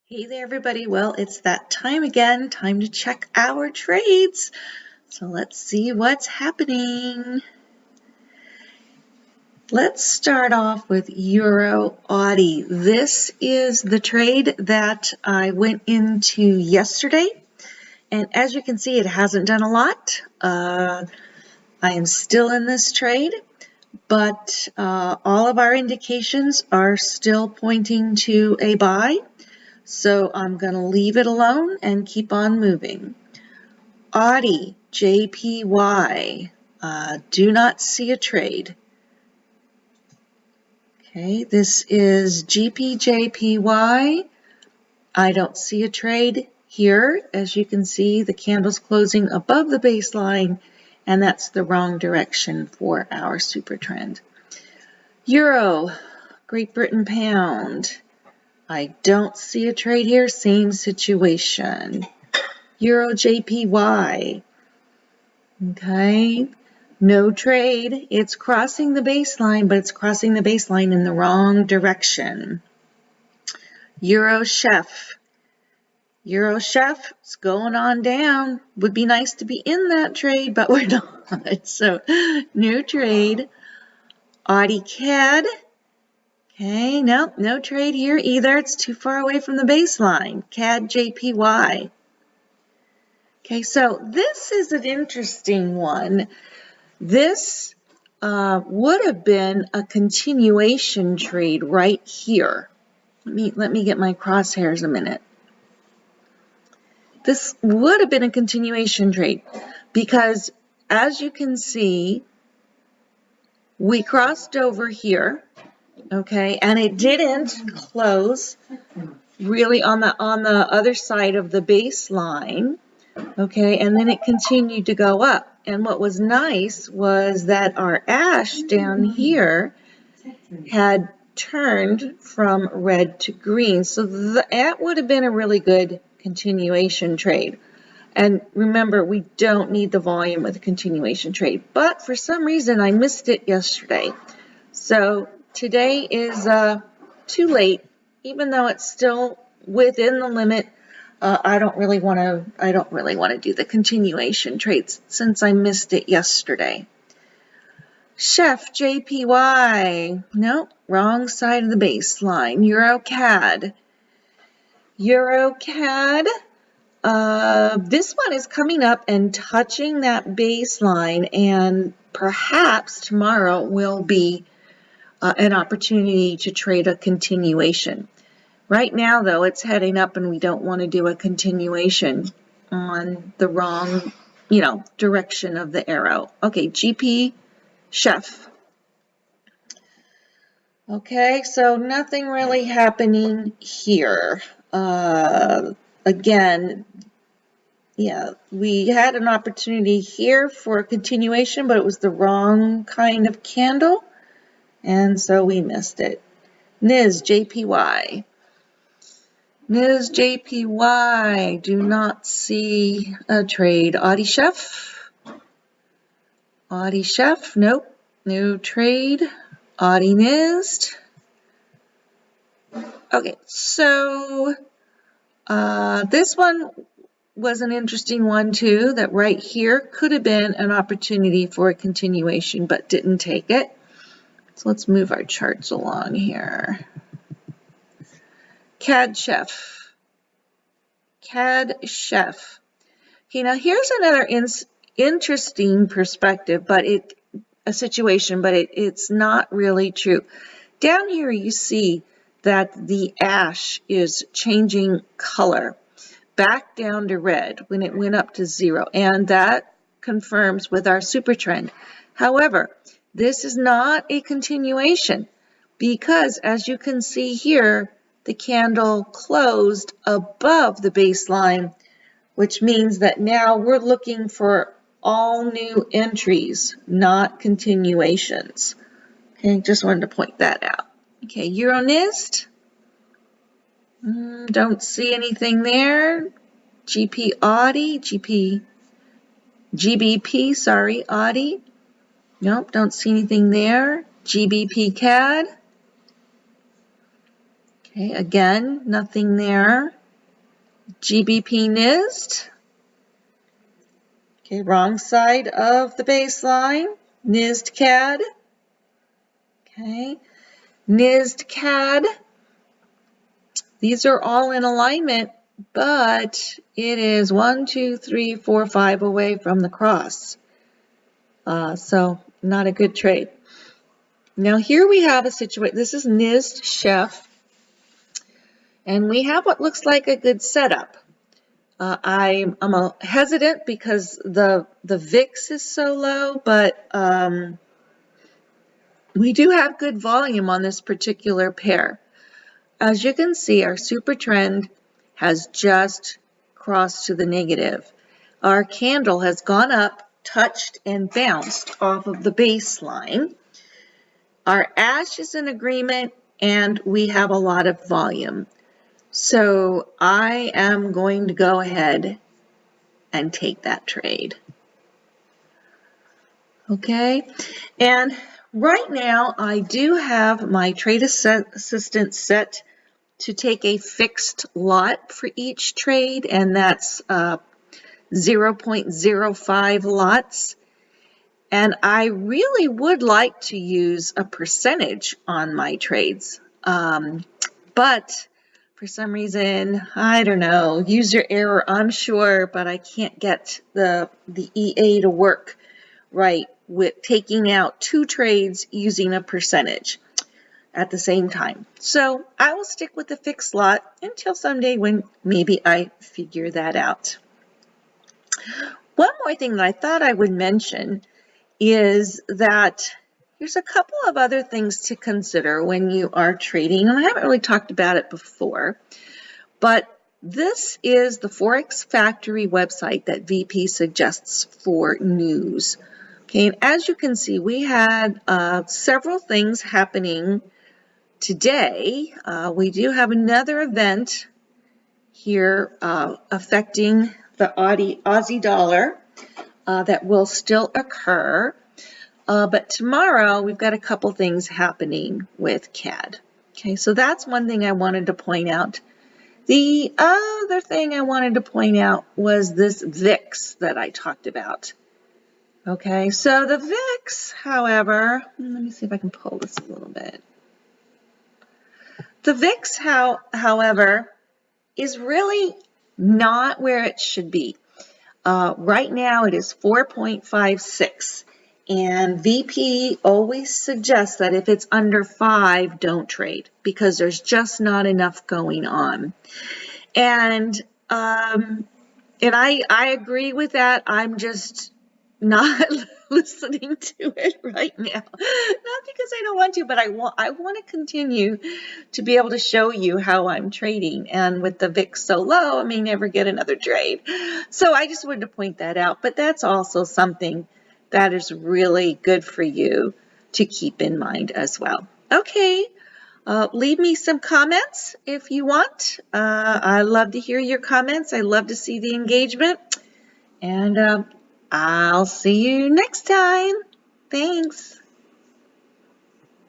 Hey there, everybody. Well, it's that time again, time to check our trades. So let's see what's happening. Let's start off with Euro Audi. This is the trade that I went into yesterday. And as you can see, it hasn't done a lot. I am still in this trade, but all of our indications are still pointing to a buy. So I'm going to leave it alone and keep on moving. Audi, JPY, do not see a trade. Okay, this is GPJPY. I don't see a trade here. As you can see, the candle's closing above the baseline, and that's the wrong direction for our super trend. Euro, Great Britain pound. I don't see a trade here, same situation. Euro JPY. Okay, no trade. It's crossing the baseline, but it's crossing the baseline in the wrong direction. Euro Chef. Euro Chef, it's going on down. Would be nice to be in that trade, but we're not. So, no trade. Audi CAD. Okay, no trade here either. It's too far away from the baseline. CAD JPY. Okay, so this is an interesting one. This would have been a continuation trade right here. Let me get my crosshairs a minute. This would have been a continuation trade because, as you can see, we crossed over here, okay, and it didn't close really on the other side of the baseline, okay, and then it continued to go up. And what was nice was that our ash down here had turned from red to green. So that would have been a really good continuation trade. And remember, we don't need the volume with a continuation trade. But for some reason, I missed it yesterday. So today is too late, even though it's still within the limit. I don't really want to do the continuation trades since I missed it yesterday. Chef JPY. Nope, wrong side of the baseline. EuroCAD. EuroCAD. This one is coming up and touching that baseline, and perhaps tomorrow will be an opportunity to trade a continuation. Right now, though, it's heading up, and we don't want to do a continuation on the wrong, direction of the arrow. Okay, GP Chef. Okay, so nothing really happening here. Again, yeah, we had an opportunity here for a continuation, but it was the wrong kind of candle, and so we missed it. NIS JPY. NIS JPY, do not see a trade. Audi Chef. Audi Chef, nope, no trade. Audi NIS. Okay, so this one was an interesting one too, that right here could have been an opportunity for a continuation, but didn't take it. So let's move our charts along here. CAD Chef. CAD Chef. Okay, now here's another interesting perspective, but it's not really true. Down here you see that the ash is changing color back down to red when it went up to 0, and that confirms with our super trend. However, this is not a continuation because, as you can see here, the candle closed above the baseline, which means that now we're looking for all new entries, not continuations. Okay, just wanted to point that out. Okay, Euronist. Don't see anything there. GP Audi, GBP, sorry, Audi. Nope, don't see anything there. GBP CAD. Okay, again, nothing there. GBP NIST. Okay, wrong side of the baseline. NIST CAD. Okay, NIST CAD. These are all in alignment, but it is 1, 2, 3, 4, 5 away from the cross. So not a good trade. Now here we have a situation. This is NIST Chef, and we have what looks like a good setup. I'm hesitant because the VIX is so low, but we do have good volume on this particular pair. As you can see, our super trend has just crossed to the negative. Our candle has gone up, touched, and bounced off of the baseline. Our ash is in agreement, and we have a lot of volume. So I am going to go ahead and take that trade. Okay, and right now I do have my trade assistant set to take a fixed lot for each trade, and that's 0.05 lots. And I really would like to use a percentage on my trades. But for some reason, I don't know, user error, I'm sure, but I can't get the EA to work right with taking out 2 trades using a percentage at the same time. So I will stick with the fixed lot until someday when maybe I figure that out. One more thing that I thought I would mention is that there's a couple of other things to consider when you are trading, and I haven't really talked about it before, but this is the Forex Factory website that VP suggests for news. Okay, and as you can see, we had several things happening today. We do have another event here affecting the Aussie dollar that will still occur. But tomorrow we've got a couple things happening with CAD. Okay, so that's one thing I wanted to point out. The other thing I wanted to point out was this VIX that I talked about. Okay, so the VIX, however, let me see if I can pull this a little bit. The VIX, however, is really not where it should be. Right now it is 4.56, and VP always suggests that if it's under 5, don't trade because there's just not enough going on. And I agree with that. I'm just not listening to it right now. Not because I don't want to, but I want to continue to be able to show you how I'm trading. And with the VIX so low, I may never get another trade. So I just wanted to point that out. But that's also something that is really good for you to keep in mind as well. Okay. Leave me some comments if you want. I love to hear your comments. I love to see the engagement. And I'll see you next time. Thanks.